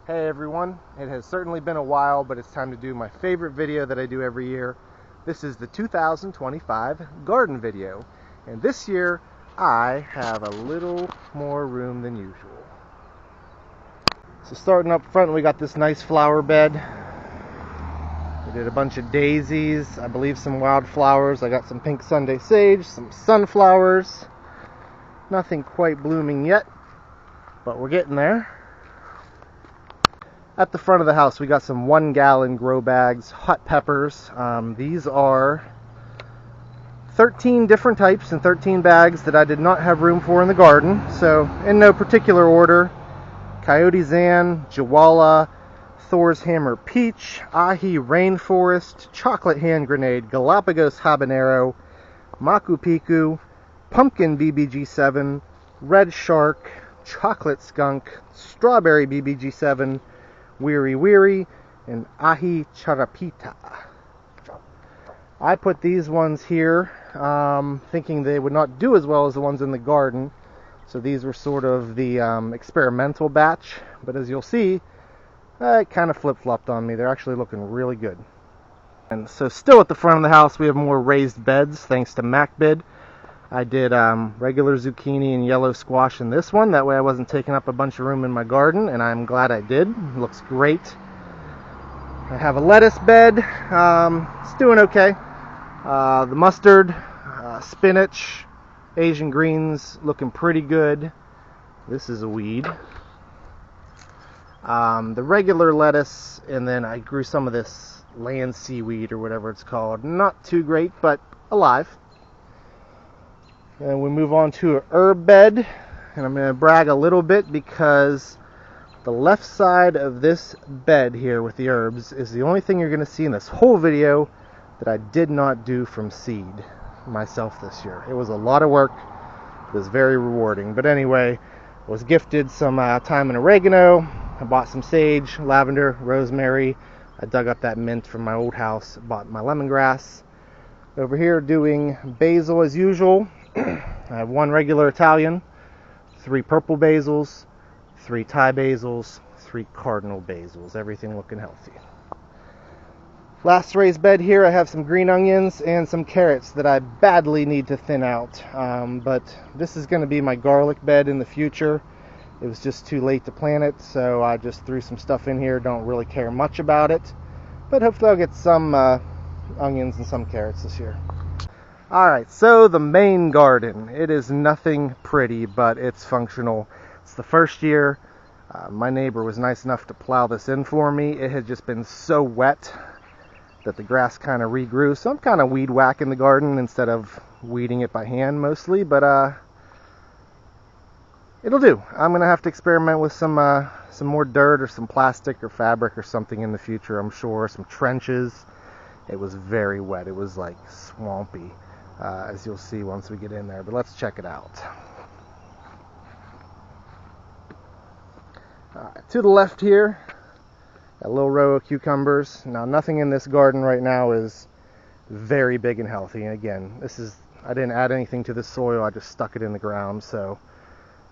Hey everyone, it has certainly been a while, but it's time to do my favorite video that I do every year. This is the 2025 garden video, and this year I have a little more room than usual. So starting up front, we got this nice flower bed. We did a bunch of daisies, I believe some wildflowers. I got some pink Sunday sage, some sunflowers. Nothing quite blooming yet, but we're getting there. At the front of the house, we got some 1-gallon grow bags, hot peppers. These are 13 different types in 13 bags that I did not have room for in the garden. So, in no particular order: Coyote Zan, Jawala, Thor's Hammer Peach, Ahi Rainforest, Chocolate Hand Grenade, Galapagos Habanero, Maku Piku, Pumpkin BBG7, Red Shark, Chocolate Skunk, Strawberry BBG7, Weary Weary, and Ahi Charapita. I put these ones here thinking they would not do as well as the ones in the garden. So these were sort of the experimental batch. But as you'll see, it kind of flip-flopped on me. They're actually looking really good. And so still at the front of the house, we have more raised beds thanks to MacBid. I did regular zucchini and yellow squash in this one. That way I wasn't taking up a bunch of room in my garden, and I'm glad I did. It looks great. I have a lettuce bed. It's doing okay. The mustard, spinach, Asian greens looking pretty good. This is a weed. The regular lettuce, and then I grew some of this land seaweed or whatever it's called. Not too great, but alive. And we move on to an herb bed, and I'm going to brag a little bit because the left side of this bed here with the herbs is the only thing you're going to see in this whole video that I did not do from seed myself this year. It was a lot of work. It was very rewarding. But anyway, I was gifted some thyme and oregano. I bought some sage, lavender, rosemary. I dug up that mint from my old house. Bought my lemongrass. Over here doing basil as usual. I have 1 regular Italian, 3 purple basils, 3 Thai basils, 3 cardinal basils. Everything looking healthy. Last raised bed here, I have some green onions and some carrots that I badly need to thin out. But this is going to be my garlic bed in the future. It was just too late to plant it, so I just threw some stuff in here. Don't really care much about it, but hopefully I'll get some onions and some carrots this year. Alright, so the main garden. It is nothing pretty, but it's functional. It's the first year. My neighbor was nice enough to plow this in for me. It had just been so wet that the grass kind of regrew. So I'm kind of weed whacking the garden instead of weeding it by hand mostly. But it'll do. I'm going to have to experiment with some more dirt or some plastic or fabric or something in the future, I'm sure. Some trenches. It was very wet. It was like swampy. As you'll see once we get in there, but let's check it out. To the left here, a little row of cucumbers. Now, nothing in this garden right now is very big and healthy. And again, I didn't add anything to the soil, I just stuck it in the ground. So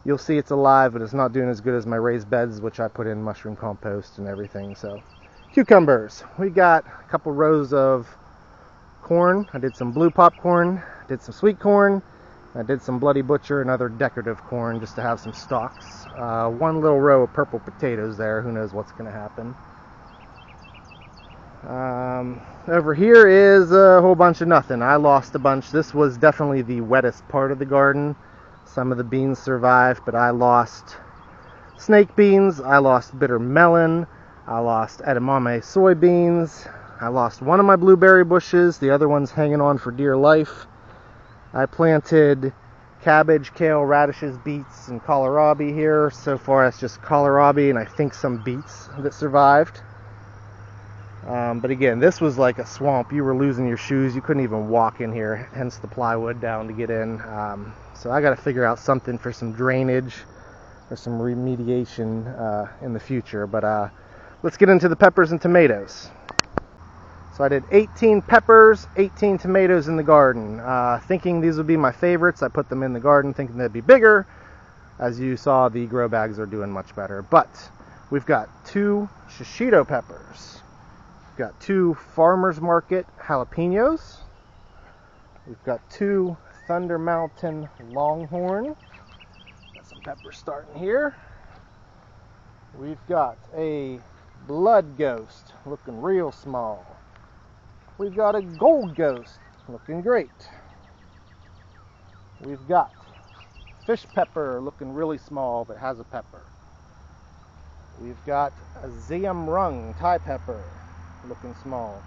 you'll see it's alive, but it's not doing as good as my raised beds, which I put in mushroom compost and everything. So cucumbers. We got a couple rows of corn. I did some blue popcorn, did some sweet corn, I did some Bloody Butcher and other decorative corn just to have some stalks. 1 little row of purple potatoes there. Who knows what's going to happen. Over here is a whole bunch of nothing. I lost a bunch. This was definitely the wettest part of the garden. Some of the beans survived, but I lost snake beans, I lost bitter melon, I lost edamame soybeans, I lost 1 of my blueberry bushes, the other one's hanging on for dear life. I planted cabbage, kale, radishes, beets, and kohlrabi here. So far it's just kohlrabi and I think some beets that survived. But again, this was like a swamp. You were losing your shoes. You couldn't even walk in here, hence the plywood down to get in. So I got to figure out something for some drainage or some remediation in the future. But let's get into the peppers and tomatoes. So I did 18 peppers, 18 tomatoes in the garden. Thinking these would be my favorites, I put them in the garden thinking they'd be bigger. As you saw, the grow bags are doing much better. But We've got 2 shishito peppers. We've got 2 Farmer's Market jalapenos. We've got 2 Thunder Mountain Longhorn. Got some peppers starting here. We've got a Blood Ghost, looking real small. We've got a Gold Ghost, looking great. We've got Fish Pepper, looking really small, but has a pepper. We've got a Siam Rung Thai Pepper, looking small.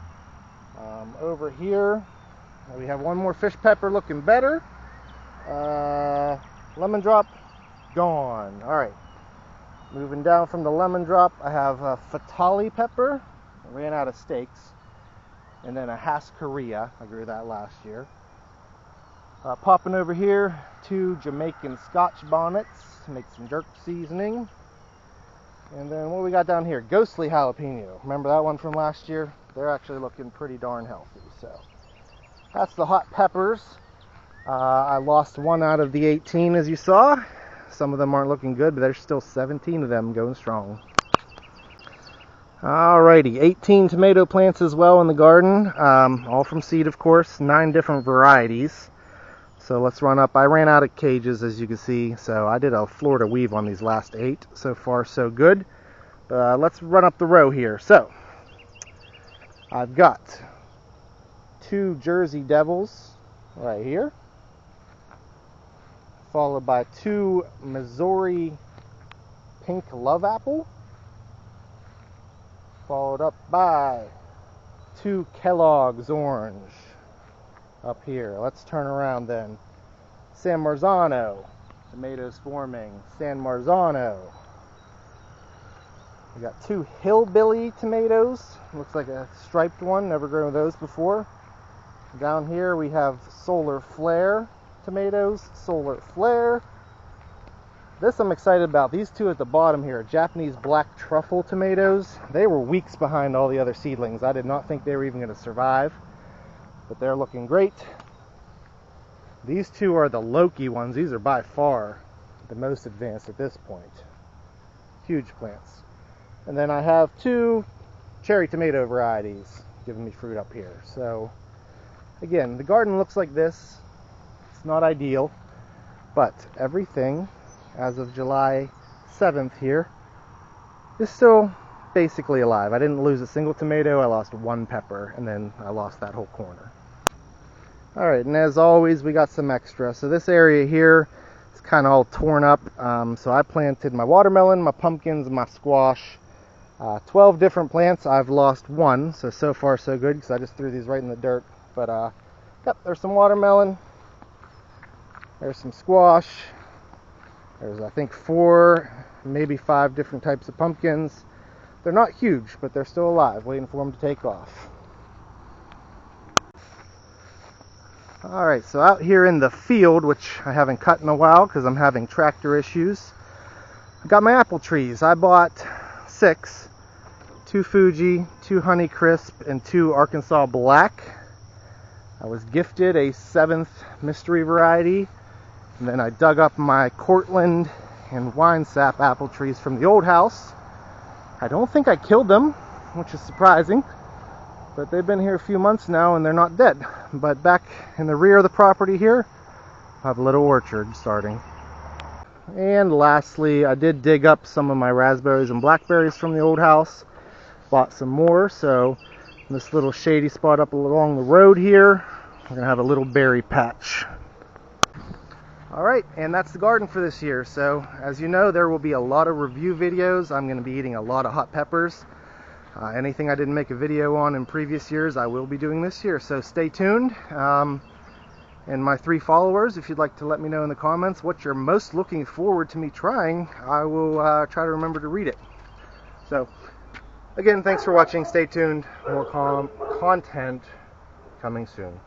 Over here, we have one more Fish Pepper, looking better. Lemon Drop, gone. All right. Moving down from the Lemon Drop, I have a Fatali Pepper. I ran out of steaks. And then a Hass Korea. I grew that last year. Popping over here, 2 Jamaican Scotch bonnets to make some jerk seasoning. And then what we got down here? Ghostly jalapeno. Remember that one from last year? They're actually looking pretty darn healthy. So that's the hot peppers. I lost 1 out of the 18, as you saw. Some of them aren't looking good, but there's still 17 of them going strong. Alrighty, 18 tomato plants as well in the garden, all from seed, of course, 9 different varieties. So let's run up. I ran out of cages, as you can see, so I did a Florida weave on these last 8. So far, so good. Let's run up the row here. So I've got 2 Jersey Devils right here, followed by 2 Missouri Pink Love Apple, followed up by 2 Kellogg's Orange up here. Let's turn around then. San Marzano, tomatoes forming. San Marzano. We got 2 Hillbilly tomatoes. Looks like a striped one, never grown those before. Down here we have Solar Flare tomatoes, Solar Flare. This I'm excited about. These 2 at the bottom here, Japanese Black Truffle tomatoes. They were weeks behind all the other seedlings. I did not think they were even going to survive, but they're looking great. These 2 are the Loki ones. These are by far the most advanced at this point. Huge plants. And then I have 2 cherry tomato varieties giving me fruit up here. So again, the garden looks like this. It's not ideal, but everything as of July 7th here is still basically alive. I didn't lose a single tomato. I lost 1 pepper, and then I lost that whole corner. Alright, and as always, we got some extra. So this area here is kind of all torn up. So I planted my watermelon, my pumpkins, my squash. 12 different plants. I've lost 1, so far so good, because I just threw these right in the dirt. But yep, there's some watermelon. There's some squash. There's, I think, 4, maybe 5 different types of pumpkins. They're not huge, but they're still alive, waiting for them to take off. Alright, so out here in the field, which I haven't cut in a while because I'm having tractor issues, I got my apple trees. I bought 6, 2 Fuji, 2 Honeycrisp, and 2 Arkansas Black. I was gifted a 7th mystery variety. And then I dug up my Cortland and Winesap apple trees from the old house. I don't think I killed them, which is surprising. But they've been here a few months now and they're not dead. But back in the rear of the property here, I have a little orchard starting. And lastly, I did dig up some of my raspberries and blackberries from the old house. Bought some more, so this little shady spot up along the road here, we're going to have a little berry patch. Alright, and that's the garden for this year. So, as you know, there will be a lot of review videos. I'm going to be eating a lot of hot peppers. Anything I didn't make a video on in previous years, I will be doing this year. So stay tuned. And my 3 followers, if you'd like to let me know in the comments what you're most looking forward to me trying, I will try to remember to read it. So, again, thanks for watching. Stay tuned. More content coming soon.